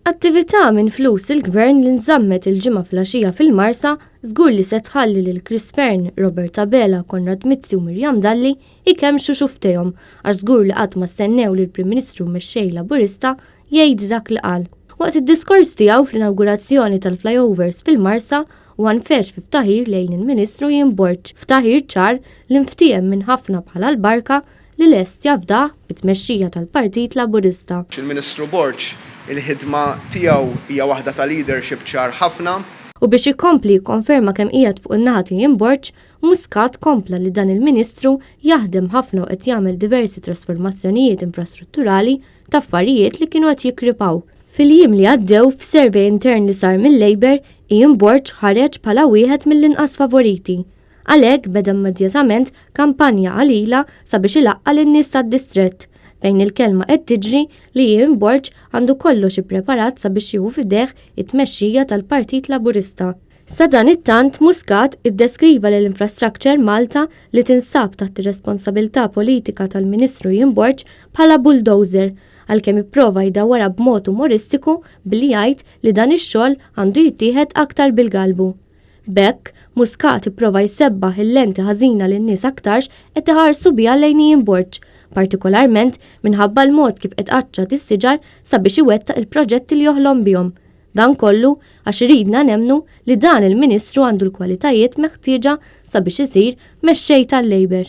Attività minn flus il-gvern li nżammet il-ġimgħa flaxija fil-Marsa żgur li se tħalli lil Chris Fern, Robert Abela, Konrad Mizzi u Mirjam Dalli ikemmxu xuftejhom għax żgur li qatt ma stennew li l-Prim Ministru mexxej Laburista jgħid dak li qal. Waqt id-diskors tiegħu fl-inawgurazzjoni tal-flyovers fil-Marsa u għanfex fi ftaħir lejn il-Ministru jinborġ ftaħir ċar li mftiem minn ħafna bħala l-barka li lest jafdaħ bit-tmexxija tal-Partit Laburista. Il-Ministru Borġ il-ħidma tiegħu hija waħda ta' leadership ċar ħafna. U biex ikompli jikkonferma kemm qiegħed fuq in-naħa jinborġ, Muscat kompla li dan il-Ministru jaħdem ħafna u qed jagħmel diversi trasformazzjonijiet infrastrutturali ta' affarijiet li kienu qed jikkripaw. Fil-jiem li għaddew f'survey intern li sar mill-Labor, jinborġ ħareġ bħala wieħed mill-inqas favoriti. Għalhekk beda immedjatament kampanja qalila sabiex ilaqqa lin-nies tad-distrett, fejn il-kelma qed tiġri li jinborġ għandu kollox ippreparat sabiex jieħu f'idejh it-tmexxija tal-Partit Laburista. Sa dan it-tant Muscat iddeskriva l-infrastructure Malta li tinsab taħt ir-responsabilità politika tal-Ministru Jinborġ bħala bulldozer, għalkemm ipprova jdawwara b'mod umoristiku billi jgħid li dan ix-xogħol għandu jittieħed aktar bil-galbu. Bekk, Muscat ipprova jsebbaħ il-lenti ħażina lin-nies aktarx qed iħarsu biha lejn Jinborġ, partikolarment minħabba l-mod kif qed qaċċad is-siġar sabiex iwettaq il-proġetti li joħlom bihom. Dan kollu għax iridna nemmnu li dan il-Ministru għandu l-kwalitajiet meħtieġa sabiex isir mexxej tal-Labor.